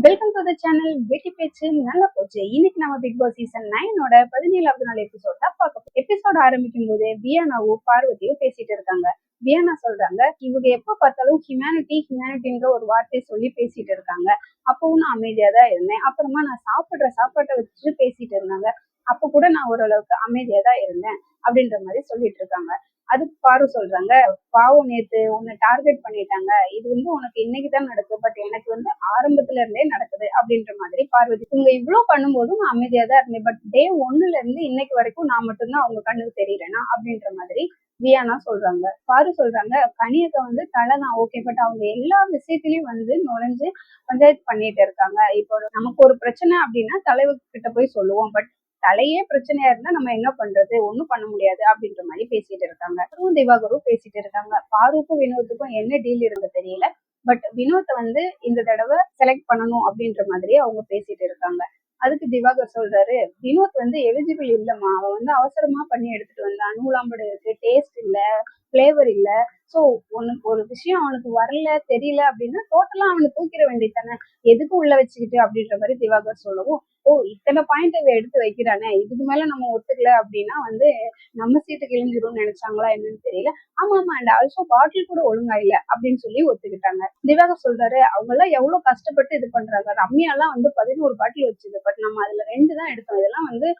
Welcome to the channel வெட்டி பேச்சு நல்லா போச்சு. இன்னைக்கு நம்ம பிக் பாஸ் சீசன் 9 17வது நாள் எபிசோட் தான் பார்க்க போறோம். எபிசோட் ஆரம்பிக்கும் போது வியானாவும் பார்வதியும் பேசிட்டு இருக்காங்க. வியானா சொல்றாங்க, இவங்க எப்ப பார்த்தாலும் ஹியூமனிட்டின்ற ஒரு வார்த்தை சொல்லி பேசிட்டு இருக்காங்க. அப்பவும் நான் அமைதியா தான் இருந்தேன். அப்புறமா நான் சாப்பாட்டை வச்சுட்டு பேசிட்டு இருந்தாங்க. அப்ப கூட நான் ஓரளவுக்கு அமைதியா தான் இருந்தேன் அப்படின்ற மாதிரி சொல்லிட்டு இருக்காங்க. அதுக்கு பாரு சொல்றாங்க, பாவம் நேத்து உன்னை டார்கெட் பண்ணிட்டாங்க. இது உனக்கு இன்னைக்குதான் நடக்குது. பட் எனக்கு ஆரம்பத்துல இருந்தே நடக்குது அப்படின்ற மாதிரி பார்வதி. இவங்க இவ்வளவு பண்ணும்போதும் நான் அமைதியா தான் இருந்தேன். பட் டே 1ல இருந்து இன்னைக்கு வரைக்கும் நான் மட்டும்தான் அவங்க கண்ணுக்கு தெரியறேனா அப்படின்ற மாதிரி வியானா சொல்றாங்க. பாரு சொல்றாங்க, கனியக்க தலைதான் ஓகே. பட் அவங்க எல்லா விஷயத்திலயும் நுழைஞ்சு பஞ்சாயத்து பண்ணிட்டு இருக்காங்க. இப்போ நமக்கு ஒரு பிரச்சனை அப்படின்னா தலைவர் கிட்ட போய் சொல்லுவோம். பட் தலையே பிரச்சனையா இருந்தா நம்ம என்ன பண்றது, ஒண்ணும் பண்ண முடியாது அப்படின்ற மாதிரி பேசிட்டு இருக்காங்க. திவாகரும் பேசிட்டு இருக்காங்க. பாருக்கும் வினோத்துக்கும் என்ன டீல் இருந்து தெரியல. பட் வினோத்தை இந்த தடவை செலக்ட் பண்ணணும் அப்படின்ற மாதிரி அவங்க பேசிட்டு இருக்காங்க. அதுக்கு திவாகர் சொல்றாரு, வினோத் எலிஜிபிள் இல்லம்மா, அவன் அவசரமா பண்ணி எடுத்துட்டு வந்தான். நூலாம்படு இருக்கு, டேஸ்ட் இல்ல, பிளேவர் இல்ல. சோ உனக்கு ஒரு விஷயம் அவனுக்கு வரல தெரியல அப்படின்னா டோட்டலா அவனை தூக்கிட வேண்டியது தானே, எதுக்கு உள்ள வச்சுக்கிட்டு அப்படின்ற மாதிரி திவாகர் சொல்லவும், ஓ இத்தனை பாயிண்ட் எடுத்து வைக்கிறானே, இதுக்கு மேல நம்ம ஒத்துக்கல அப்படின்னா நம்ம சீட்டு கிழிஞ்சிரும்னு நினைச்சாங்களா என்னன்னு தெரியல. ஆமா அண்ட் ஆல்சோ பாட்டில் கூட ஒழுங்கா இல்ல அப்படின்னு சொல்லி ஒத்துக்கிட்டாங்க. திவாகர் சொல்றாரு, அவங்க எல்லாம் எவ்வளவு கஷ்டப்பட்டு இது பண்றாங்க. ரம்யா எல்லாம் 11 பாட்டில் வச்சுது. பட் நம்ம அதுல 2 தான் எடுத்தோம். இதெல்லாம்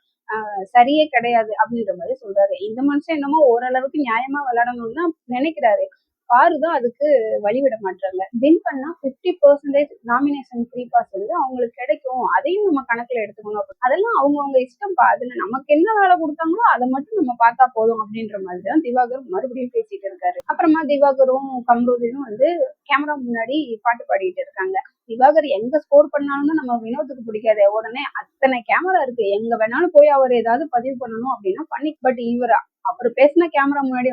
சரியே கிடையாது அப்படின்ற மாதிரி சொல்றாரு. இந்த மனுஷன் என்னமோ ஓரளவுக்கு நியாயமா விளையாடணும்னு தான் நினைக்கிறாரு. பாருதான் அதுக்கு வழிவிட மாட்டாங்க. வின் பண்ணா 50% நாமினேஷன் ஃப்ரீ பாஸ் அவங்களுக்கு கிடைக்கும். அதையும் நம்ம கணக்குல எடுத்துக்கணும். அதெல்லாம் அவங்கவுங்க இஷ்டம். அதுல நமக்கு என்ன வேலை கொடுத்தாங்களோ அதை மட்டும் நம்ம பார்த்தா போதும் அப்படின்ற மாதிரிதான் திவாகர் மறுபடியும் பேசிட்டு இருக்காரு. அப்புறமா திவாகரும் கம்ரோதியும் கேமரா முன்னாடி பாட்டு பாடிட்டு இருக்காங்க. திவாகர் எங்க ஸ்கோர் பண்ணாலும் நம்ம வினோத்துக்கு பிடிக்காது. உடனே அத்தனை கேமரா இருக்கு, எங்க வேணாலும் போய் அவர் ஏதாவது பதிவு பண்ணணும் அப்படின்னா பண்ணி. பட் அவர் பேசின கேமரா முன்னாடி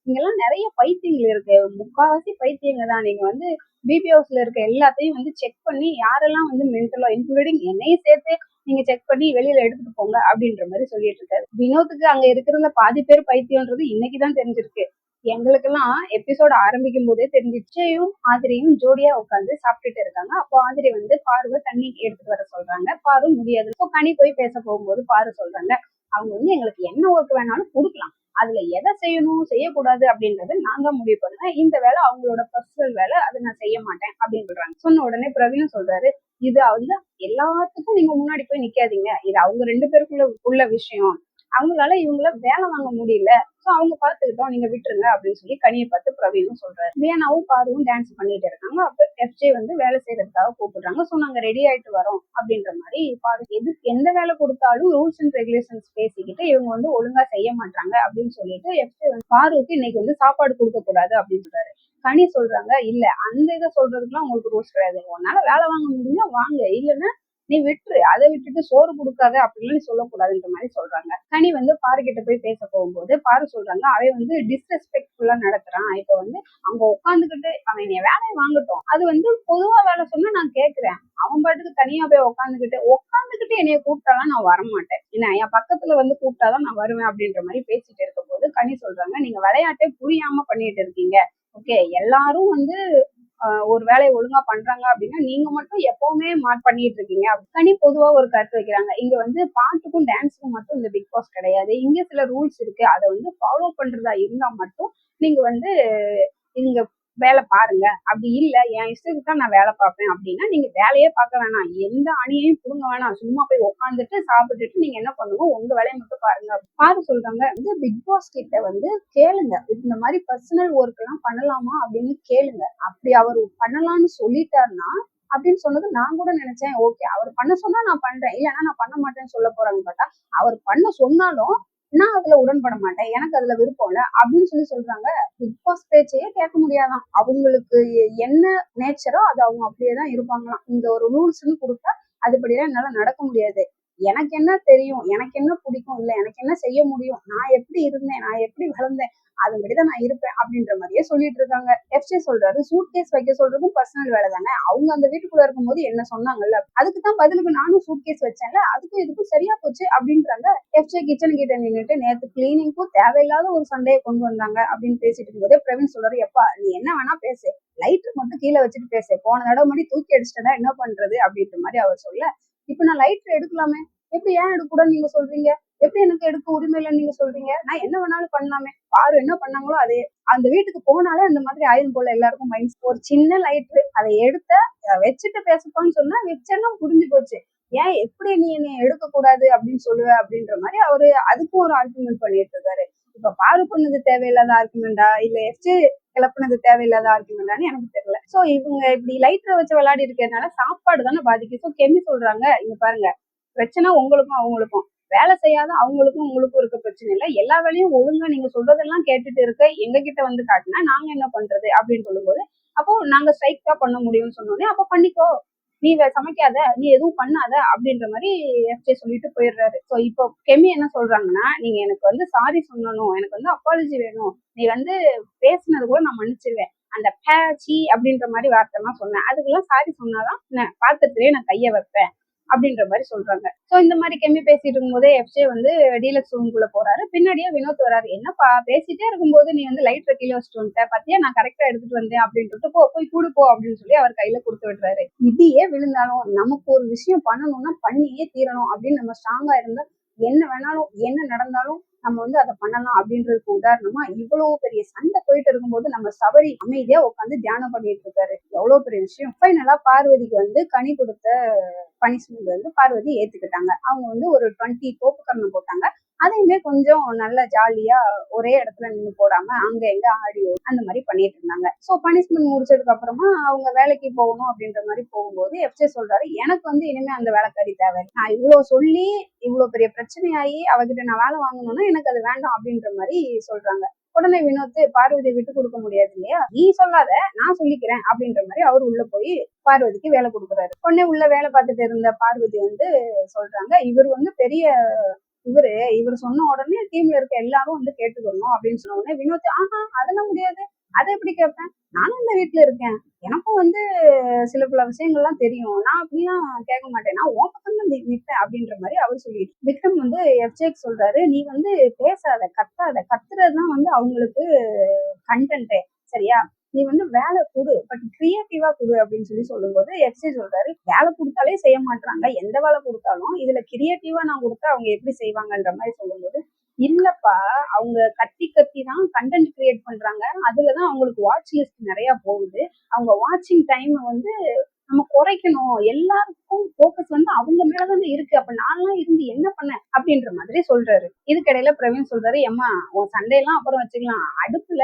இங்கெல்லாம் நிறைய பைத்தியங்கள் இருக்கு, முக்காவாசி பைத்தியங்க தான். நீங்க பிபி ஹவுஸ்ல இருக்க எல்லாத்தையும் செக் பண்ணி யாரெல்லாம் மென்டலோ இன்க்ளூடிங் என்னையும் சேர்த்து நீங்க செக் பண்ணி வெளியில எடுத்துட்டு போங்க அப்படின்ற மாதிரி சொல்லிட்டு இருக்காரு. வினோத்துக்கு அங்க இருக்கிறதுல பாதி பேர் பைத்தியம்ன்றது இன்னைக்குதான் தெரிஞ்சிருக்கு. எங்களுக்கெல்லாம் எபிசோட் ஆரம்பிக்கும் போதே தெரிஞ்சிச்சையும் ஆதிரியும் ஜோடியா உட்காந்து சாப்பிட்டுட்டு இருக்காங்க. அப்போ ஆதிரி பார்வை தண்ணி எடுத்துட்டு வர சொல்றாங்க. பாரு முடியாது. இப்போ கனி போய் பேச போகும்போது பாரு சொல்றாங்க, அவங்க எங்களுக்கு என்ன ஒர்க் வேணாலும் கொடுக்கலாம், அதுல எதை செய்யணும் செய்யக்கூடாது அப்படின்றத நான் தான் முடிவு பண்ணுவேன். இந்த வேலை அவங்களோட பர்சனல் வேலை, அதை நான் செய்ய மாட்டேன் அப்படின்னு சொல்றாங்க. சொன்ன உடனே பிரவீனும் சொல்றாரு, இது எல்லாத்துக்கும் நீங்க முன்னாடி போய் நிக்காதீங்க, இது அவங்க 2 பேருக்குள்ள உள்ள விஷயம், அவங்களால இவங்கள வேலை வாங்க முடியல, சோ அவங்க பாத்துக்கிட்டோம், நீங்க விட்டுருங்க அப்படின்னு சொல்லி கனியை பார்த்து பிரவீனும் சொல்றாரு. வியானாவும் பாருவும் டான்ஸ் பண்ணிட்டு இருக்காங்க. அப்ப எஃப்ஜே வேலை செய்யறதுக்காக கூப்பிடுறாங்க. சோ நாங்க ரெடி ஆயிட்டு வரோம் அப்படின்ற மாதிரி பாரு. எந்த வேலை கொடுத்தாலும் ரூல்ஸ் அண்ட் ரெகுலேஷன்ஸ் பேசிக்கிட்டு இவங்க ஒழுங்கா செய்ய மாட்டாங்க அப்படின்னு சொல்லிட்டு எஃப்ஜே பாருக்கு இன்னைக்கு சாப்பாடு கொடுக்க கூடாது அப்படின்னு சொல்றாரு. கனி சொல்றாங்க, இல்ல அந்த இதை சொல்றதுக்குலாம் உங்களுக்கு ரூல்ஸ் கிடையாது, உன்னால வேலை வாங்க முடிஞ்சா வாங்க, இல்லைன்னா நீ விட்டுரு, அதை விட்டுட்டு சோறு கொடுக்காத அப்படின்னு சொல்லக்கூடாதுன்ற மாதிரி சொல்றாங்க. கனி பாரு கிட்ட போய் பேச போகும்போது பாரு சொல்றாங்க, அவன் டிஸ்ரெஸ்பெக்ட்ஃபுல்லா நடத்துறான். இப்ப அங்க உட்காந்துக்கிட்டு அவன் என்னைய வேலையை வாங்கட்டும், அது பொதுவா வேலை சொன்னா நான் கேட்கிறேன், அவன் பாட்டுக்கு தனியா போய் உட்காந்துக்கிட்டு என்னைய கூப்பிட்டாலாம் நான் வரமாட்டேன், ஏன்னா என் பக்கத்துல கூப்பிட்டாதான் நான் வருவேன் அப்படின்ற மாதிரி பேசிட்டு இருக்கும் போது கனி சொல்றாங்க, நீங்க விளையாட்டே புரியாம பண்ணிட்டு இருக்கீங்க. ஓகே, எல்லாரும் ஒரு வேலையை ஒழுங்கா பண்றாங்க அப்படின்னா நீங்க மட்டும் எப்பவுமே பண்ணிட்டு இருக்கீங்க. கனி பொதுவா ஒரு கருத்து வைக்கிறாங்க, இங்க பாட்டுக்கும் டான்ஸுக்கும் மட்டும் இந்த பிக் பாஸ் கிடையாது, இங்க சில ரூல்ஸ் இருக்கு, அதை ஃபாலோ பண்றதா இருந்தா மட்டும் நீங்க இங்க வேலை பாருங்க, அப்படி இல்ல என் இஷ்டத்துக்கு தான் நான் வேலை பார்ப்பேன் அப்படின்னா நீங்க வேலையே பார்க்க வேணாம், எந்த அணியையும் புடுங்க வேணாம், சும்மா போய் உட்காந்துட்டு சாப்பிட்டுட்டு நீங்க என்ன பண்ணுங்க, உங்க வேலையை மட்டும் பாருங்க. பாரு சொல்றாங்க, பிக் பாஸ் கிட்ட கேளுங்க, இந்த மாதிரி பர்சனல் ஒர்க் எல்லாம் பண்ணலாமா அப்படின்னு கேளுங்க. அப்படி அவர் பண்ணலாம்னு சொல்லிட்டாருன்னா அப்படின்னு சொன்னது நான் கூட நினைச்சேன், ஓகே அவர் பண்ண சொன்னா நான் பண்றேன், இல்லைன்னா நான் பண்ண மாட்டேன்னு சொல்ல போறாங்க. பார்த்தா அவர் பண்ண சொன்னாலும் நான் அதுல உடன்பட மாட்டேன், எனக்கு அதுல விருப்பம் இல்ல அப்படின்னு சொல்றாங்க. பிக் பாஸ் பேச்சையே கேட்க முடியாதான், அவங்களுக்கு என்ன நேச்சரோ அது அவங்க அப்படியேதான் இருப்பாங்களாம். இந்த ஒரு ரூல்ஸ்ன்னு கொடுத்தா அதுபடியெல்லாம் என்னால நடக்க முடியாது, எனக்கு என்ன தெரியும், எனக்கு என்ன பிடிக்கும், இல்ல எனக்கு என்ன செய்ய முடியும், நான் எப்படி இருந்தேன், நான் எப்படி வளர்ந்தேன், அதுபடிதான் நான் இருப்பேன் அப்படின்ற மாதிரியே சொல்லிட்டு இருக்காங்க. எஃப்ஜே சொல்றாரு, சூட்கேஸ் வைக்க சொல்றதும் பர்சனல் வேலை தானே, அவங்க அந்த வீட்டுக்குள்ள இருக்கும்போது என்ன சொன்னாங்கல்ல, அதுக்குதான் பதிலுக்கு நானும் சூட்கேஸ் வச்சேன்ல, அதுக்கும் இதுக்கும் சரியா போச்சு அப்படின்றாங்க. எஃப்ஜே கிச்சன் கிட்ட நின்றுட்டு நேத்து கிளீனிங்க்கும் தேவையில்லாத ஒரு சண்டையை கொண்டு வந்தாங்க அப்படின்னு பேசிட்டு இருக்கும்போதே பிரவீன் சொல்றாரு, எப்பா நீ என்ன வேணா பேசு, லைட்டர் மட்டும் கீழே வச்சுட்டு பேசு, போன தடவை மாதிரி தூக்கி அடிச்சுட்டா என்ன பண்றது அப்படின்ற மாதிரி அவர் சொல்ல, இப்ப நான் லைட்டர் எடுக்கலாமே, எப்படி ஏன் எடுக்கூடாதுன்னு நீங்க சொல்றீங்க, எப்படி எனக்கு எடுக்க உரிமை இல்லைன்னு நீங்க சொல்றீங்க, நான் என்ன வேணாலும் பண்ணலாமே, பாரு என்ன பண்ணாங்களோ அதே, அந்த வீட்டுக்கு போனாலே அந்த மாதிரி ஆயிரும் போல எல்லாருக்கும் மைண்ட். ஒரு சின்ன லைட்ரு அதை எடுத்த வச்சுட்டு பேசப்பான்னு சொன்னா வச்செல்லாம் புரிஞ்சு போச்சு, ஏன் எப்படி நீ என்னை எடுக்க கூடாது அப்படின்னு சொல்லுவ அப்படின்ற மாதிரி அவரு அதுக்கும் ஒரு ஆர்குமெண்ட் பண்ணிட்டு இருக்காரு. இப்ப பாரு பண்ணது தேவையில்லாத ஆர்குமெண்டா இல்ல எஃப்ஜே கிளப்புனது தேவையில்லாத ஆர்குமெண்டான்னு எனக்கு தெரியல. சோ இவங்க இப்படி லைட்டரை வச்சு விளையாடி இருக்கிறதுனால சாப்பாடு தானே பாதிக்கும். ஸோ கெமி சொல்றாங்க, இங்க பாருங்க, பிரச்சனை உங்களுக்கும் அவங்களுக்கும், வேலை செய்யாத அவங்களுக்கும் உங்களுக்கும் இருக்க பிரச்சனை இல்லை, எல்லா வேலையும் ஒழுங்கா நீங்க சொல்றதெல்லாம் கேட்டுட்டு இருக்க எங்க கிட்ட வந்து காட்டினா நாங்க என்ன பண்றது அப்படின்னு சொல்லும்போது, அப்போ நாங்க ஸ்ட்ரைக் தான் பண்ண முடியும்னு சொன்னோடனே, அப்ப பண்ணிக்கோ, நீ சமைக்காத, நீ எதுவும் பண்ணாத அப்படின்ற மாதிரி எஃப்ஜே சொல்லிட்டு போயிடுறாரு. ஸோ இப்போ கெமி என்ன சொல்றாங்கன்னா, நீங்க எனக்கு வந்து சாரி சொல்லணும், எனக்கு வந்து அப்பாலஜி வேணும், நீ வந்து பேசுனது கூட நான் மன்னிச்சிருவேன், அந்த பேச்சி அப்படின்ற மாதிரி வார்த்தை எல்லாம் சொன்னேன், அதுக்கெல்லாம் சாரி சொன்னாதான் பாத்திரத்திலேயே நான் கைய வைப்பேன் அப்படின்ற மாதிரி சொல்றாங்க. சோ இந்த மாதிரி கெமி பேசிட்டு இருக்கும்போதே எஃப்ஜே வந்து டீலக்ஸ் ரூம்குள்ள போறாரு. பின்னாடியே வினோத் வராரு, என்னப்பா பேசிட்டே இருக்கும்போது நீ வந்து லைட்டர் கீழே வச்சுட்டு வந்துட்ட பத்தியா, நான் கரெக்டா எடுத்துட்டு வந்தேன் அப்படின்ட்டு, போய் கொடுப்போ அப்படின்னு சொல்லி அவர் கையில கொடுத்து விடுறாரு. இதையே விழுந்தாலும் நமக்கு ஒரு விஷயம் பண்ணணும்னா பண்ணியே தீரணும் அப்படின்னு நம்ம ஸ்ட்ராங்கா இருந்தா என்ன வேணாலும் என்ன நடந்தாலும் நம்ம வந்து அதை பண்ணலாம் அப்படின்றதுக்கு உதாரணமா இவ்வளவு பெரிய சண்டை போயிட்டு இருக்கும்போது நம்ம சபரி அமைதியா உட்காந்து தியானம் பண்ணிட்டு இருக்காரு. எவ்வளவு பெரிய விஷயம். ஃபைனலா பார்வதிக்கு வந்து கனி கொடுத்த பனிஷ்மெண்ட் வந்து பார்வதி ஏத்துக்கிட்டாங்க. அவங்க வந்து ஒரு 20 தோப்பு கரணம் போட்டாங்க. அதையுமே கொஞ்சம் நல்ல ஜாலியா ஒரே இடத்துல நின்று போடாம அங்க எங்க ஆடியோ அந்த மாதிரி பண்ணிட்டு இருந்தாங்க. சோ பனிஷ்மெண்ட் முடிச்சதுக்கு அப்புறமா அவங்க வேலைக்கு போகணும் அப்படின்ற மாதிரி போகும்போது எஃப்ஜே சொல்றாரு, எனக்கு வந்து இனிமே அந்த வேலைக்காரி தேவை, நான் இவ்வளவு சொல்லி இவ்வளவு பெரிய பிரச்சனையாகி அவகிட்ட நான் வேலை வாங்கணும்னா எனக்கு அது வேண்டாம் அப்படின்ற மாதிரி சொல்றாங்க. உடனே வினோத், பார்வதியை விட்டு கொடுக்க முடியாது இல்லையா, நீ சொல்லாத நான் சொல்லிக்கிறேன் அப்படின்ற மாதிரி அவர் உள்ள போய் பார்வதிக்கு வேலை கொடுக்குறாரு. உடனே உள்ள வேலை பார்த்துட்டு இருந்த பார்வதி வந்து சொல்றாங்க, இவர் வந்து பெரிய இவர் சொன்ன உடனே டீம்ல இருக்க எல்லாரும் வந்து கேட்டுக்கணும் அப்படின்னு சொன்ன உடனே வினோத், அதெல்லாம் முடியாது, அதை எப்படி கேட்பேன், நானும் இந்த வீட்டுல இருக்கேன், எனக்கும் வந்து சில பல விஷயங்கள்லாம் தெரியும், நான் அப்படிலாம் கேட்க மாட்டேன், நான் உன் பக்கம் தான் நிற்பேன் அப்படின்ற மாதிரி அவர் சொல்லிட்டு விக்ரம் வந்து எஃப்ஜேக்கு சொல்றாரு, நீ வந்து பேசாத, கத்துறதுதான் வந்து அவங்களுக்கு கண்டென்ட்டே, சரியா, நீ வந்து வேலை கொடு, பட் கிரியேட்டிவா கொடு அப்படின்னு சொல்லி சொல்லும்போது எஃப்ஜே சொல்றாரு, வேலை கொடுத்தாலே செய்ய மாட்டாங்க, எந்த வேலை கொடுத்தாலும் இதுல கிரியேட்டிவா நான் கொடுத்தா அவங்க எப்படி செய்வாங்கன்ற மாதிரி சொல்லும்போது, இல்லப்பா அவங்க கத்தி தான் கண்டென்ட் கிரியேட் பண்றாங்க, அதுலதான் அவங்களுக்கு வாட்ச் லிஸ்ட் நிறைய போகுது, அவங்க வாட்சிங் டைம் வந்து நம்ம குறைக்கணும், எல்லாருக்கும் போக்கஸ் வந்து அவங்க மேலதான் இருக்கு, அப்ப நான்லாம் இருந்து என்ன பண்ண அப்படின்ற மாதிரி சொல்றாரு. இதுக்கிடையில பிரவீன் சொல்றாரு, ஏம்மா உன் சண்டையெல்லாம் அப்புறம் வச்சுக்கலாம், அடுப்புல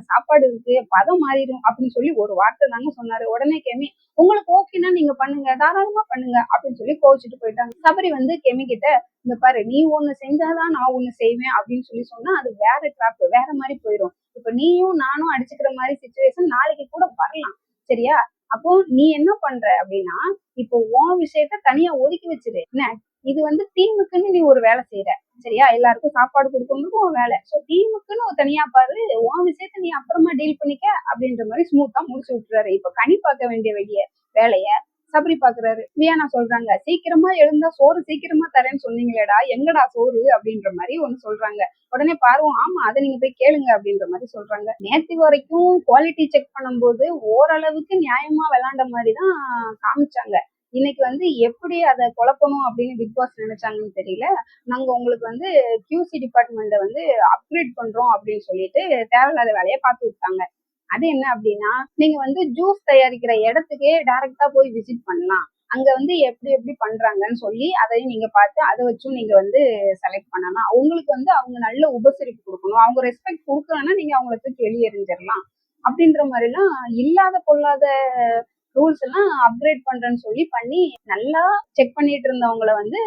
சாப்பாடு இருக்கு, பதம் மாறிடும் அப்படின்னு சொல்லி ஒரு வார்த்தை தாங்க சொன்னாரு. உடனே கெமி, உங்களுக்கு ஓகேன்னா நீங்க பண்ணுங்க, தாராளமா பண்ணுங்க அப்படின்னு சொல்லி கோவிச்சுட்டு போயிட்டாங்க. சபரி வந்து கெமி கிட்ட, இந்த பாரு நீ ஒண்ணு செஞ்சாதான் நான் ஒண்ணு செய்வேன் அப்படின்னு சொல்லி சொன்னா அது வேற டிராப், வேற மாதிரி போயிடும், இப்ப நீயும் நானும் அடிச்சுக்கிற மாதிரி சிச்சுவேஷன் நாளைக்கு கூட வரலாம், சரியா, அப்போ நீ என்ன பண்ற அப்படின்னா, இப்போ உன் விஷயத்த தனியா ஒதுக்கி வச்சிரு, என்ன இது வந்து டீமுக்குன்னு நீ ஒரு வேலை செய்யற, சரியா, எல்லாருக்கும் சாப்பாடு கொடுக்கறதுக்கு உன் வேலை, சோ டீமுக்குன்னு ஒரு தனியா பாரு, உன் விஷயத்த நீ அப்புறமா டீல் பண்ணிக்க அப்படின்ற மாதிரி ஸ்மூத்தா முடிச்சு விட்டுறாரு. இப்ப கனி பார்க்க வேண்டிய வேலைய சபரி பாக்குறாரு. வியானா சொல்றாங்க, சீக்கிரமா எழுந்தா சோறு சீக்கிரமா தரேன்னு சொன்னீங்களேடா, எங்கடா சோறு அப்படின்ற மாதிரி ஒண்ணு சொல்றாங்க. உடனே பார்வோம், ஆமா அதை நீங்க போய் கேளுங்க அப்படின்ற மாதிரி சொல்றாங்க. நேத்து வரைக்கும் குவாலிட்டி செக் பண்ணும்போது ஓரளவுக்கு நியாயமா விளையாண்ட மாதிரிதான் காமிச்சாங்க, இன்னைக்கு வந்து எப்படி அதை குழப்பணும் அப்படின்னு பிக் பாஸ் நினைச்சாங்கன்னு தெரியல, நாங்க உங்களுக்கு வந்து QC டிபார்ட்மெண்ட்டை வந்து அப்கிரேட் பண்றோம் அப்படின்னு சொல்லிட்டு தேவையில்லாத வேலையை பார்த்து விட்டாங்க. அது என்ன அப்படின்னா, நீங்க வந்து ஜூஸ் தயாரிக்கிற இடத்துக்கே டைரக்டா போய் விசிட் பண்ணலாம், அங்க வந்து எப்படி எப்படி பண்றாங்கன்னு சொல்லி அதையும் நீங்க பார்த்து அதை வச்சும் நீங்க வந்து செலக்ட் பண்ணலாம், உங்களுக்கு வந்து அவங்க நல்ல உபசரிப்பு கொடுக்கணும், அவங்க ரெஸ்பெக்ட் கொடுக்கலன்னா நீங்க அவங்களை தூக்கி வெளியே எறிஞ்சிடலாம் அப்படின்ற மாதிரி எல்லாம் இல்லாத பொல்லாத ரூல்ஸ் எல்லாம் அப்கிரேட் பண்றேன்னு சொல்லி பண்ணி நல்லா செக் பண்ணிட்டு இருந்தவங்கள வந்து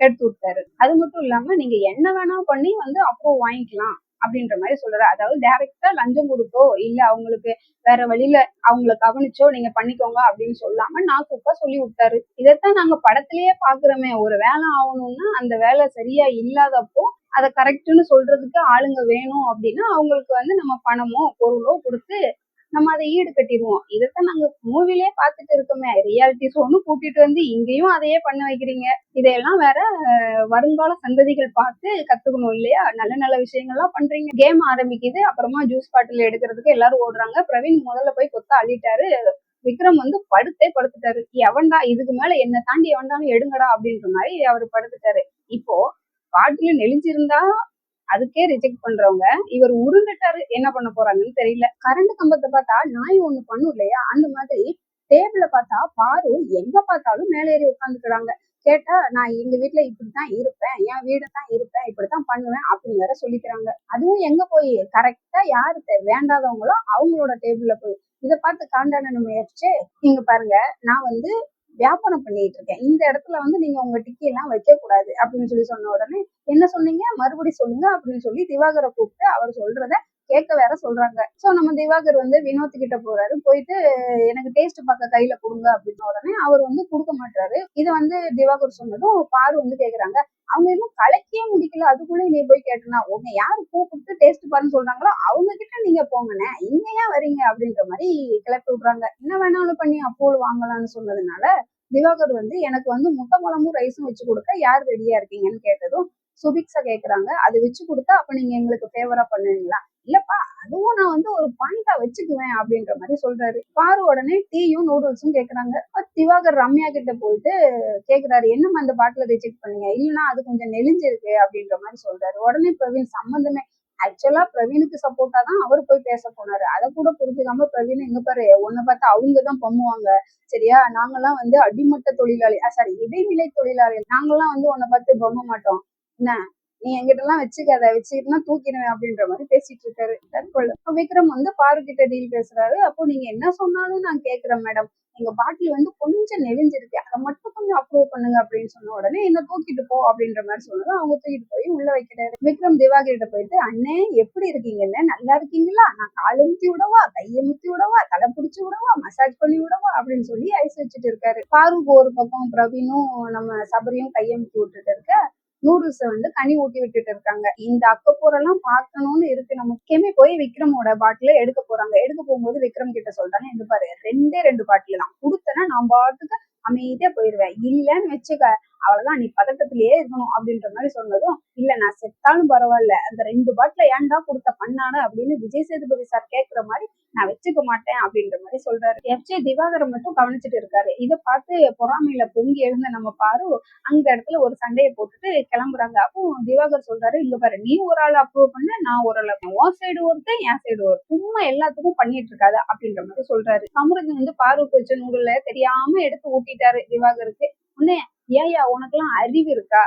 கெடுத்து விட்டாரு. அது மட்டும் இல்லாம நீங்க என்ன வேணா பண்ணி வந்து அப்ரூவ் வாங்கிக்கலாம் அப்படின்ற மாதிரி சொல்றாரு. அதாவது டைரக்டா லஞ்சம் கொடுத்தோ இல்ல அவங்களுக்கு வேற வழியில அவங்கள கவனிச்சோ நீங்க பண்ணிக்கோங்க அப்படின்னு சொல்லாம நாக்குப்பா சொல்லி விட்டாரு. இதைத்தான் நாங்க படத்திலேயே பாக்குறோமே, ஒரு வேலை ஆகணும்னா அந்த வேலை சரியா இல்லாதப்போ அதை கரெக்ட்னு சொல்றதுக்கு ஆளுங்க வேணும் அப்படின்னா அவங்களுக்கு வந்து நம்ம பணமோ பொருளோ கொடுத்து நம்ம அதை ஈடு கட்டிடுவோம். இதைத்தான் நாங்க மூவிலே பார்த்துட்டு இருக்கோமே. ரியாலிட்டி ஷோன்னு கூட்டிட்டு வந்து இங்கேயும் அதையே பண்ண வைக்கிறீங்க. இதையெல்லாம் வேற வருங்கால சந்ததிகள் பார்த்து கத்துக்கணும் இல்லையா? நல்ல நல்ல விஷயங்கள்லாம் பண்றீங்க. கேம் ஆரம்பிக்குது, அப்புறமா ஜூஸ் பாட்டில் எடுக்கிறதுக்கு எல்லாரும் ஓடுறாங்க. பிரவீன் முதல்ல போய் கொத்த அள்ளிட்டாரு. விக்ரம் வந்து படுத்துட்டாரு. எவன்டா இதுக்கு மேல என்ன தாண்டி எவன்டாலும் எடுங்கடா அப்படின்ற மாதிரி அவரு படுத்துட்டாரு. இப்போ பாட்டில நெளிஞ்சிருந்தா அதுக்கே ரிஜெக்ட் பண்றவங்க இவர் உருண்டுட்டாரு, என்ன பண்ண போறாங்கன்னு தெரியல. கரண்ட் கம்பத்தை பார்த்தா நாய் ஒண்ணு பண்ணும் இல்லையா, அந்த மாதிரி டேபிள பார்த்தா பாரு எங்க பார்த்தாலும் மேலே ஏறி உட்காந்துக்கிறாங்க. கேட்டா நான் எங்க வீட்டுல இப்படித்தான் இருப்பேன், என் வீடு தான் இருப்பேன், இப்படித்தான் பண்ணுவேன் அப்படின்னு வேற சொல்லிக்கிறாங்க. அதுவும் எங்க போய் கரெக்டா யாரு வேண்டாதவங்களோ அவங்களோட டேபிள்ல போய் இதை பார்த்து காண்டான முயற்சி. நீங்க பாருங்க, நான் வந்து வியாபாரம் பண்ணிட்டு இருக்கேன், இந்த இடத்துல வந்து நீங்க உங்க டிக்கி எல்லாம் வைக்க கூடாது அப்படின்னு சொல்லி சொன்ன உடனே என்ன சொன்னீங்க மறுபடி சொல்லுங்க அப்படின்னு சொல்லி திவாகரை கூப்பிட்டு அவர் சொல்றத கேட்க வேற சொல்றாங்க. சோ நம்ம திவாகர் வந்து வினோத் கிட்ட போறாரு. போயிட்டு எனக்கு டேஸ்ட் பார்க்க கையில கொடுங்க அப்படின்னு உடனே அவர் வந்து கொடுக்க மாட்டாரு. இதை வந்து திவாகர் சொன்னதும் பாரு வந்து கேக்குறாங்க, அவங்க இன்னும் கலக்கியே முடிக்கல அதுக்குள்ள நீ போய் கேட்டனா, உங்க யாரு கூப்பிட்டு டேஸ்ட் பாருன்னு சொல்றாங்களோ அவங்க கிட்ட நீங்க போங்கண்ணே, இங்க ஏன் வரீங்க அப்படின்ற மாதிரி கிளப்பி விடுறாங்க. என்ன வேணாலும் பண்ணி அப்ரூவல் வாங்கலாம்னு சொன்னதுனால திவாகர் வந்து எனக்கு வந்து முட்டை குழம்பும் ரைஸும் வச்சு கொடுக்க யார் ரெடியா இருக்கீங்கன்னு கேட்டதும் சுபிக்ஸா கேக்குறாங்க, அது வச்சு கொடுத்தா அப்ப நீங்க எங்களுக்கு ஃபேவரா பண்ணுவீங்களா? இல்லப்பா அதுவும் நான் வந்து ஒரு பாயிண்டா வச்சுக்குவேன் அப்படின்ற மாதிரி சொல்றாரு. பாரு உடனே டீயும் நூடுல்ஸும் கேக்குறாங்க. திவாகர் ரம்யா கிட்ட போயிட்டு கேக்குறாரு, என்னம்மா இந்த பாட்டில ரிஜெக்ட் பண்ணீங்க? இல்லைன்னா அது கொஞ்சம் நெளிஞ்சிருக்கு அப்படின்ற மாதிரி சொல்றாரு. உடனே பிரவீன் சம்பந்தமே ஆக்சுவலா பிரவீனுக்கு சப்போர்ட்டா தான் அவரு போய் பேச போனாரு. அதை கூட புரிஞ்சுக்காம பிரவீன் எங்க பாரு உன்னை பார்த்தா அவங்கதான் பண்ணுவாங்க சரியா, நாங்கெல்லாம் வந்து அடிமட்ட தொழிலாளி சாரி இடைநிலை தொழிலாளி, நாங்கெல்லாம் வந்து உன்னை பார்த்து பொம்மை மாட்டோம், என்ன நீ எங்கிட்ட எல்லாம் வச்சுக்கிட்டுனா தூக்கிடுவேன் அப்படின்ற மாதிரி பேசிட்டு இருக்காரு. விக்ரம் வந்து பாரு கிட்ட டீல் பேசுறாரு. அப்போ நீங்க என்ன சொன்னாலும் நான் கேக்குறேன் மேடம், எங்க பாட்டில் வந்து கொஞ்சம் நெளிஞ்சிருக்கு, அதை மட்டும் கொஞ்சம் அப்ரூவ் பண்ணுங்க அப்படின்னு சொன்ன உடனே என்ன தூக்கிட்டு போ அப்படின்ற மாதிரி சொன்னதும் அவங்க தூக்கிட்டு போய் உள்ள வைக்கிறாரு. விக்ரம் திவாகர்கிட்ட போயிட்டு, அண்ணே எப்படி இருக்கீங்கன்னு, நல்லா இருக்கீங்களா, நான் காலை முத்தி விடவா, கையை முத்தி விடவா, தலை பிடிச்சி விடவா, மசாஜ் பண்ணி விடவா அப்படின்னு சொல்லி ஐஸ் வச்சுட்டு இருக்காரு. பாருக்கு ஒரு பக்கம் பிரவீனும் நம்ம சபரியும் கையை முத்தி விட்டுட்டு இருக்க, நூடுல்ஸ வந்து கனி ஊட்டி விட்டுட்டு இருக்காங்க. இந்த அக்கப்போரெல்லாம் பார்க்கணும்னு இருக்கு. நம்ம முக்கியமே போய் விக்ரமோட பாட்டில எடுக்க போறாங்க. எடுக்க போகும்போது விக்ரம் கிட்ட சொல்றாங்க, இந்த பாரு 2 பாட்டில் தான் கொடுத்தனா நான் பாட்டுக்கு அமைதியா போயிருவேன், இல்லன்னு வச்சுக்க அவ்வளவுதான் நீ பதட்டத்திலேயே இருக்கணும் அப்படின்ற மாதிரி சொன்னதும், இல்ல நான் செத்தாலும் பரவாயில்ல அந்த 2 பாட்டில ஏன்டா கொடுத்த பண்ணான அப்படின்னு விஜய் சேதுபதி சார் கேட்கிற மாதிரி நான் வச்சுக்க மாட்டேன் அப்படின்ற மாதிரி சொல்றாரு. எஃப்ஜே திவாகரை மட்டும் கவனிச்சுட்டு இருக்காரு. இதை பார்த்து பொறாமையில பொங்கி எழுந்த நம்ம பாரு அந்த இடத்துல ஒரு சண்டையை போட்டுட்டு கிளம்புறாங்க. அப்போ திவாகர் சொல்றாரு, இங்க பாரு நீ ஒரு ஆள் அப்ரூவ் பண்ண, நான் ஒரு ஆள், உன் சைடு ஒருத்தன் என் சைடு ஒரு, சும்மா எல்லாத்துக்கும் பண்ணிட்டு இருக்காது அப்படின்ற மாதிரி சொல்றாரு. சமுரஜன் வந்து பாருக்கு வச்ச நூடுல தெரியாம எடுத்து ஊட்டிட்டாரு திவாகருக்கு. உடனே ஏயா உனக்கு எல்லாம் அறிவு இருக்கா,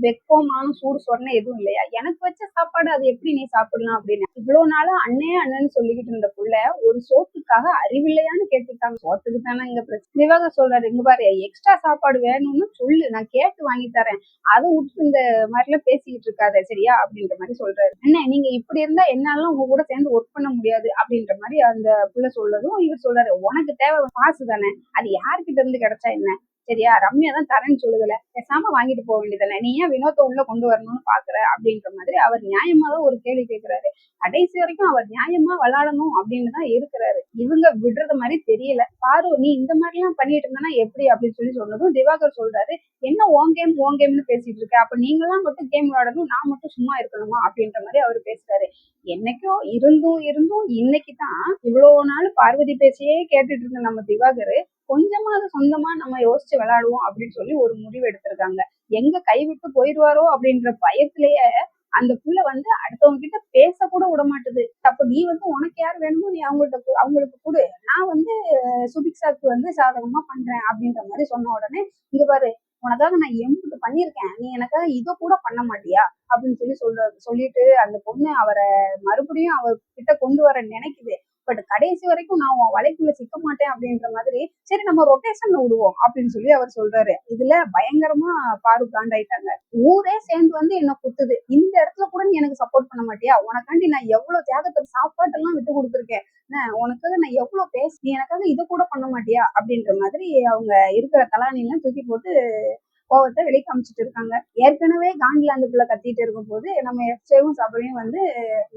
வெப்பமான சூடு சொன்ன எதுவும் இல்லையா, எனக்கு வச்ச சாப்பாடு அது எப்படி நீ சாப்பிடலாம் அப்படின்னு. இவ்வளவு நாளும் அண்ணே அண்ணன்னு சொல்லிக்கிட்டு இருந்த புள்ள ஒரு சோத்துக்காக அறிவில்லையான்னு கேட்டுட்டாங்க. சோத்துக்கு தானே இங்க பிரச்சனை. திவாகர் சொல்றாரு, இங்க பாரு எக்ஸ்ட்ரா சாப்பாடு வேணும்னு சொல்லு, நான் கேட்டு வாங்கி தரேன், அதை விட்டு இந்த மாதிரி எல்லாம் பேசிக்கிட்டு இருக்காத சரியா அப்படின்ற மாதிரி சொல்றாரு. என்ன நீங்க இப்படி இருந்தா என்னாலும் உங்க கூட சேர்ந்து ஒர்க் பண்ண முடியாது அப்படின்ற மாதிரி அந்த புள்ள சொல்லதும் இவர் சொல்றாரு, உனக்கு தேவை காசு தானே, அது யாருக்கிட்ட இருந்து கிடைச்சா என்ன சரியா, ரம்யா தான் தரேன்னு சொல்லுதுல, பேசாம வாங்கிட்டு போக வேண்டியதானே, நீ ஏன் வினோத்தை உள்ள கொண்டு வரணும்னு பாக்குற அப்படின்ற மாதிரி அவர் நியாயமா தான் ஒரு கேள்வி கேட்கிறாரு. கடைசி வரைக்கும் அவர் நியாயமா விளையாடணும் அப்படின்னு தான் இருக்கிறாரு. இவங்க விடுறது மாதிரி தெரியல. பாரு நீ இந்த மாதிரி எல்லாம் பண்ணிட்டு இருந்தானா எப்படி அப்படின்னு சொல்லி சொன்னதும் திவாகர் சொல்றாரு, என்ன ஓன் கேம்னு பேசிட்டு இருக்க, அப்ப நீங்களாம் மட்டும் கேம் விளையாடணும், நான் மட்டும் சும்மா இருக்கணுமா அப்படின்ற மாதிரி அவர் பேசுறாரு. என்னைக்கோ இருந்தும் இன்னைக்கு தான் இவ்வளவு நாள் பார்வதி பேச்சையே கேட்டுட்டு இருந்த நம்ம திவாகர் கொஞ்சமா அது சொந்தமா நம்ம யோசிச்சு விளையாடுவோம் அப்படின்னு சொல்லி ஒரு முடிவு எடுத்திருக்காங்க. எங்க கைவிட்டு போயிடுவாரோ அப்படின்ற பயத்திலேயே அந்த புள்ள வந்து அடுத்தவங்க கிட்ட பேச கூட விட மாட்டுது. அப்ப நீ வந்து உனக்கு யார் வேணுமோ நீ அவங்களுக்கு கொடு, நான் வந்து சுபிக்ஷாக்கு வந்து சாதகமா பண்றேன் அப்படின்ற மாதிரி சொன்ன உடனே, இங்க பாரு உனக்காக நான் எம்பிட்டு பண்ணியிருக்கேன், நீ எனக்காக இதை கூட பண்ண மாட்டியா அப்படின்னு சொல்லிட்டு அந்த பொண்ணு அவரை மறுபடியும் அவர் கிட்ட கொண்டு வர நினைக்குது. பட் கடைசி வரைக்கும் நான் உன் வலைக்குள்ள சிக்க மாட்டேன் அப்படின்ற மாதிரி, சரி நம்ம ரொட்டேஷன்ல விடுவோம் அப்படின்னு சொல்லி அவர் சொல்றாரு. இதுல பயங்கரமா பாரு காண்டாயிட்டாங்க. ஊரே சேர்ந்து வந்து என்ன குத்துது, இந்த இடத்துல கூட நீ எனக்கு சப்போர்ட் பண்ண மாட்டியா? உனக்காண்டி நான் எவ்வளவு தியாகத்தை சாப்பாட்டெல்லாம் விட்டு கொடுத்துருக்கேன், உனக்காக நான் எவ்வளவு பேசி, நீ எனக்காக இதை கூட பண்ண மாட்டியா அப்படின்ற மாதிரி அவங்க இருக்கிற தலானிலாம் தூக்கி போட்டு கோவத்தை வெளி காமிச்சிட்டு இருக்காங்க. ஏற்கனவே காண்டில அந்த பிள்ளை கத்திட்டு இருக்கும் போது நம்ம எஃப்ஜேவும் சபரியும் வந்து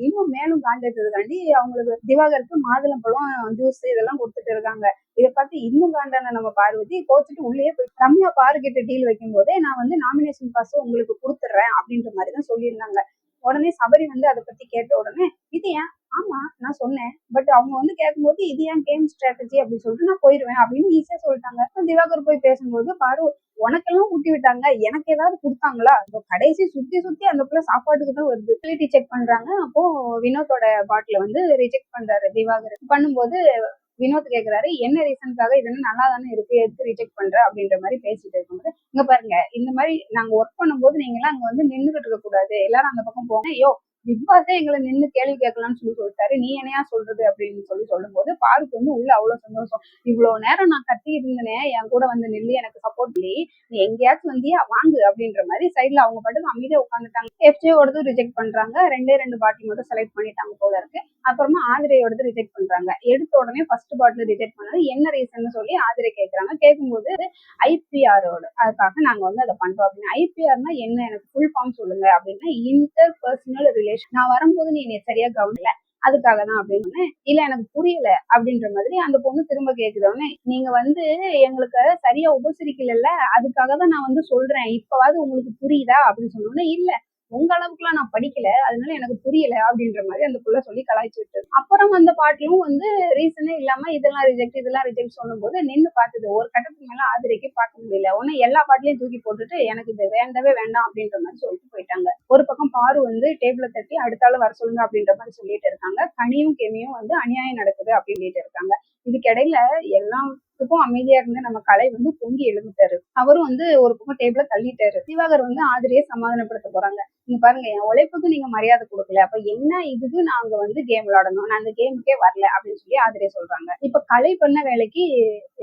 இன்னும் மேலும் காண்டேற்றதுக்காண்டி அவங்களுக்கு திவாகருக்கு மாதுளம்பழம் ஜூஸ் இதெல்லாம் கொடுத்துட்டு இருக்காங்க. இதை பார்த்து இன்னும் காண்டான நம்ம பார்வதி கோச்சிட்டு உள்ளே போய் ரம்யா பாரு கிட்ட டீல் வைக்கும் போதே நான் வந்து நாமினேஷன் பாஸ் உங்களுக்கு கொடுத்துட்றேன் அப்படின்ற மாதிரி தான் சொல்லியிருந்தாங்க. உடனே சபரி வந்து அதை பத்தி கேட்ட உடனே, இது ஏன், ஆமா நான் சொன்னேன், பட் அவங்க வந்து கேட்கும்போது இது ஏன் கேம் ஸ்ட்ராட்டஜி அப்படின்னு சொல்லிட்டு நான் போயிருவேன் அப்படின்னு ஈஸியா சொல்லிட்டாங்க. திவாகர் போய் பேசும்போது, பாரு உனக்கெல்லாம் ஊட்டி விட்டாங்க, எனக்கு ஏதாவது கொடுத்தாங்களா? கடைசி சுத்தி சுத்தி அந்த பிள்ளை சாப்பாட்டுக்கு தான் வருது. குவாலிட்டி செக் பண்றாங்க. அப்போ வினோத்தோட பாட்டில வந்து ரிஜெக்ட் பண்றாரு திவாகர். பண்ணும்போது வினோத் கேக்குறாரு, என்ன ரீசனுக்காக, இது நல்லா தானே இருக்கு, எதுக்கு ரிஜெக்ட் பண்ற அப்படின்ற மாதிரி பேசிட்டு இருக்கும்போது, இங்க பாருங்க, இந்த மாதிரி நாங்க ஒர்க் பண்ணும்போது நீங்க எல்லாம் அங்க வந்து நின்றுகிட்டு இருக்க கூடாது, எல்லாரும் அந்த பக்கம் போங்க. ஐயோ பிக் பாஸே எங்களை நின்று கேள்வி கேட்கலாம்னு சொல்லி சொல்லிட்டாரு, நீ என்னையா சொல்றது அப்படின்னு சொல்லி சொல்லும்போது பாருக்கு வந்து உள்ள அவ்வளவு சந்தோஷம். இவ்வளவு நேரம் நான் கத்திட்டு இருந்தேனே, என் கூட வந்து நில்லு, எனக்கு சப்போர்ட் பண்ணி, நீ எங்கேயாச்சும் வந்தியா வாங்கு அப்படின்ற மாதிரி சைட்ல அவங்க பாட்டுக்கு அமைதியா உட்காந்துட்டாங்க. எஃப்ஜேயோடது ரிஜெக்ட் பண்றாங்க. 2 பாட்டில் மட்டும் செலக்ட் பண்ணிட்டாங்க போல இருக்கு. அப்புறமா ஆதிரையோடது ரிஜெக்ட் பண்றாங்க. எடுத்த உடனே ஃபர்ஸ்ட் பாட்டில் ரிஜெக்ட் பண்ணது என்ன ரீசன் சொல்லி ஆதிரை கேட்கறாங்க. கேட்கும்போது ஐபிஆரோட அதுக்காக நாங்க வந்து அதை பண்றோம் அப்படின்னு. ஐபிஆர்னா என்ன, எனக்கு ஃபுல் ஃபார்ம் சொல்லுங்க அப்படின்னா, இன்டர் பர்சனல் ரிலேஷன். நான் வரும்போது நீ என்னை சரியா கவனிக்கல, அதுக்காக தான் அப்படின்னு. இல்ல எனக்கு புரியல அப்படின்ற மாதிரி அந்த பொண்ணு திரும்ப கேக்குதவனே, நீங்க வந்து எங்களுக்கு சரியா உபசரிக்கல, அதுக்காக தான் நான் வந்து சொல்றேன், இப்பவாது உங்களுக்கு புரியுதா அப்படின்னு சொன்னோன்னே, இல்ல உங்க அளவுக்குலாம் நான் படிக்கல, அதனால எனக்கு புரியல அப்படின்ற மாதிரி அந்த புள்ள சொல்லி கலாய்ச்சி விட்டது. அப்புறம் அந்த பாட்டிலும் வந்து ரீசனே இல்லாம இதெல்லாம் ரிஜெக்ட் சொல்லும் போது நின்று பார்த்தது. ஒரு கட்டத்துக்கு மேல ஆதிரைக்கு பார்க்க முடியல. உடனே எல்லா பாட்டிலையும் தூக்கி போட்டுட்டு எனக்கு இது வேண்டவே வேண்டாம் அப்படின்ற மாதிரி சொல்லிட்டு போயிட்டாங்க. ஒரு பக்கம் பாரு வந்து டேபிள தட்டி அடுத்தால வர சொல்லுங்க அப்படின்ற மாதிரி சொல்லிட்டு இருக்காங்க. கனியும் கெமியும் வந்து அநியாயம் நடக்குது அப்படின்னு இருக்காங்க. இதுக்கிடையில எல்லாத்துக்கும் அமைதியா இருந்து நம்ம கலை வந்து பொங்கி எழுந்துட்டாரு. அவரும் வந்து ஒரு பக்கம் டேபிள தள்ளிட்டாரு. திவாகர் வந்து ஆதிரியை சமாதானப்படுத்த போறாங்க. நீங்க பாருங்க, என் உழைப்புக்கு நீங்க மரியாதை கொடுக்கல, அப்ப என்ன இதுக்கு நாங்க வந்து கேம் விளையாடணும், நான் அந்த கேமுக்கே வரல அப்படின்னு சொல்லி ஆதிரியை சொல்றாங்க. இப்ப கலை பண்ண வேலைக்கு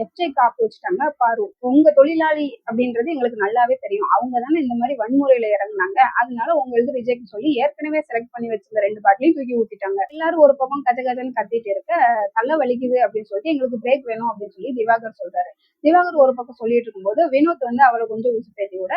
எஃப்ஜே காப்பு வச்சுட்டாங்க பாரு. உங்க தொழிலாளி அப்படின்றது எங்களுக்கு நல்லாவே தெரியும், அவங்க தானே இந்த மாதிரி வன்முறையில இறங்குனாங்க, அதனால உங்களுக்கு ரிஜெக்ட் சொல்லி ஏற்கனவே செலக்ட் பண்ணி வச்சிருந்த 2 பாட்டிலையும் தூக்கி ஊத்திட்டாங்க. எல்லாரும் ஒரு பக்கம் கஜ கஜன்னு கத்திட்டு இருக்க, தலை வலிக்குது அப்படின்னு சொல்லிட்டு எங்களுக்கு பிரேக் வேணும் அப்படின்னு சொல்லி திவாகர் சொல்றாரு. திவாகர் ஒரு பக்கம் சொல்லிட்டு இருக்கும்போது வினோத் வந்து அவரை கொஞ்சம் ஊசி பேசி விட,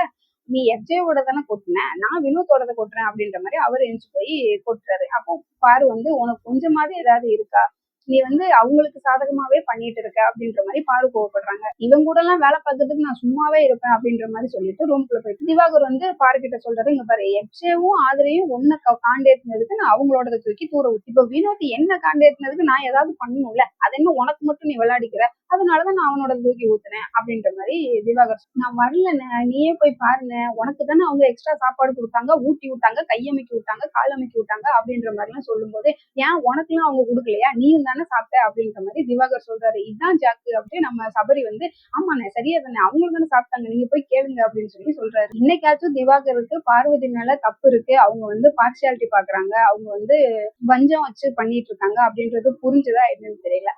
நீ எஃப்ஜேவோட தானே கொட்டின, நான் வினோத்தோட கொட்டுறேன் அப்படின்ற மாதிரி அவர் எழுந்து போய் கொட்டுறாரு. அப்போ பாரு வந்து உனக்கு கொஞ்சமாவது ஏதாவது இருக்கா, நீ வந்து அவங்களுக்கு சாதகமாவே பண்ணிட்டு இருக்க அப்படின்ற மாதிரி பாரு கோவப்படுறாங்க. இவங்க கூட எல்லாம் வேலை பார்க்கறதுக்கு நான் சும்மாவே இருப்பேன் அப்படின்ற மாதிரி சொல்லிட்டு ரூம்குள்ள போயிட்டு திவாகர் வந்து பாரு கிட்ட சொல்றாரு, இங்க பாரு எஃப்ஜேவும் ஆதிரையும் ஒன்ன காண்டேத்தினதுக்கு நான் அவங்களோட தூக்கி தூர ஊத்தி, இப்ப வினோத் என்ன காண்டேத்தினதுக்கு நான் ஏதாவது பண்ணணும்ல, அது என்ன உனக்கு மட்டும் நீ விளையாடிக்கிற, அதனாலதான் நான் அவனோட தூக்கி ஊத்துனேன் அப்படின்ற மாதிரி திவாகர். நான் வரலன்னு நீயே போய் பாருங்க, உனக்கு தானே அவங்க எக்ஸ்ட்ரா சாப்பாடு கொடுத்தாங்க, ஊட்டி விட்டாங்க, கையமைக்கி விட்டாங்க, கால் அமைக்கி விட்டாங்க அப்படின்ற மாதிரி எல்லாம் சொல்லும் போது, ஏன் உனக்கு எல்லாம் அவங்க கொடுக்கலையா, நீயும் தானே சாப்பிட்ட அப்படின்ற மாதிரி திவாகர் சொல்றாரு. இதுதான் ஜாக்கு அப்படின்னு நம்ம சபரி வந்து, ஆமாண்ணே சரியா தானே, அவங்களுக்கு தானே சாப்பிட்டாங்க, நீங்க போய் கேளுங்க அப்படின்னு சொல்லி சொல்றாரு. இன்னைக்காச்சும் திவாகருக்கு பார்வதி மேல தப்பு இருக்கு, அவங்க வந்து பார்ஷியாலிட்டி பாக்குறாங்க, அவங்க வந்து வஞ்சம் வச்சு பண்ணிட்டு இருக்காங்க அப்படின்றது புரிஞ்சுதா என்னன்னு தெரியல.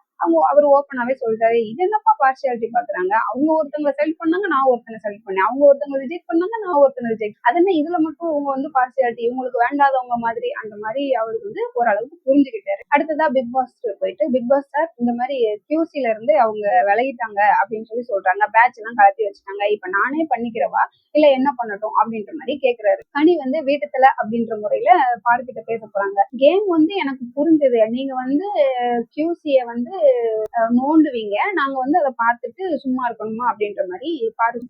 அவர் ஓப்பனாவே சொல்றாரு, இது என்னப்பா பார்ஷியாலிட்டி பாக்குறாங்க, அவங்க ஒருத்தவங்க செலக்ட் பண்ணாங்க, நான் ஒருத்தனை செலக்ட் பண்ணேன், அவங்க ஒருத்தவங்க ரிஜெக்ட் பண்ணாங்க, நான் ஒருத்தனை ரிஜெக்ட், அது என்ன இதுல மட்டும் அவங்க வந்து பார்ஷியாலிட்டி, இவங்களுக்கு வேண்டாதவங்க மாதிரி, அந்த மாதிரி அவருக்கு வந்து ஓரளவுக்கு புரிஞ்சுக்கிட்டாரு. அடுத்ததா பிக் பாஸ் போயிட்டு, பிக் பாஸ் சார் இந்த மாதிரி QC இருந்து அவங்க விலகிட்டாங்க அப்படின்னு சொல்லி சொல்றாங்க, பேட்ச் எல்லாம் கலத்தி வச்சுட்டாங்க, இப்ப நானே பண்ணிக்கிறவா இல்ல என்ன பண்ணட்டும் அப்படின்ற மாதிரி கேக்குறாரு. கனி வந்து வீட்டுல அப்படின்ற முறையில பார்க்கிட்ட பேச போறாங்க. கேம் வந்து எனக்கு புரிஞ்சது, நீங்க வந்து QCயை வந்து நோண்டுவீங்க, நாங்க வந்து அதை பார்த்துட்டு சும்மா இருக்கணுமா அப்படின்ற மாதிரி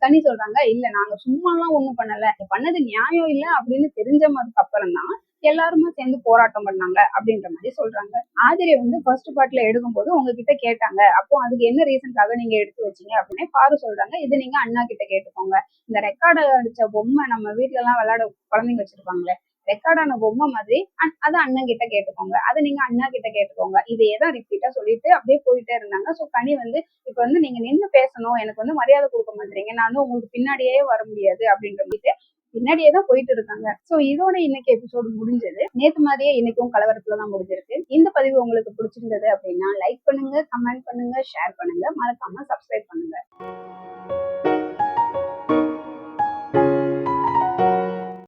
தனி சொல்றாங்க. இல்ல நாங்க சும்மா எல்லாம் ஒண்ணும் பண்ணல, பண்ணது நியாயம் இல்ல அப்படின்னு தெரிஞ்சதுக்கு அப்புறம் தான் எல்லாருமே சேர்ந்து போராட்டம் பண்ணாங்க அப்படின்ற மாதிரி சொல்றாங்க. ஆதிரை வந்து ஃபர்ஸ்ட் பார்ட்ல எடுக்கும் போது உங்ககிட்ட கேட்டாங்க, அப்போ அதுக்கு என்ன ரீசனுக்காக நீங்க எடுத்து வச்சீங்க அப்படின்னு பாரு சொல்றாங்க. இது நீங்க அண்ணா கிட்ட கேட்டுக்கோங்க, இந்த ரெக்கார்டு அடிச்ச பொம்மை நம்ம வீட்டுல எல்லாம் விளையாட குழந்தைங்க வச்சிருப்பாங்களே, ரெக்கார்டான பொம்மை மாதிரி அதை அண்ணன் கிட்ட கேட்டுக்கோங்க, அதை நீங்க அண்ணா கிட்ட கேட்டுக்கோங்க, இதையேதான் ரிப்பீட்டா சொல்லிட்டு அப்படியே போயிட்டே இருந்தாங்க. சோ கனி வந்து இப்ப வந்து நீங்க நின்று பேசணும், எனக்கு வந்து மரியாதை கொடுக்க மாட்டீங்க, நான் வந்து உங்களுக்கு பின்னாடியே வர முடியாது அப்படின்ற மாதிரி பின்னாடியே தான் போயிட்டு இருக்காங்க. சோ இதோட இன்னைக்கு எபிசோடு முடிஞ்சது. நேத்து மாதிரியே இன்னைக்கும் கலவரத்துல தான் முடிஞ்சிருக்கு. இந்த பதிவு உங்களுக்கு பிடிச்சிருந்தது அப்படின்னா லைக் பண்ணுங்க, கமெண்ட் பண்ணுங்க, ஷேர் பண்ணுங்க, மறக்காம சப்ஸ்கிரைப் பண்ணுங்க.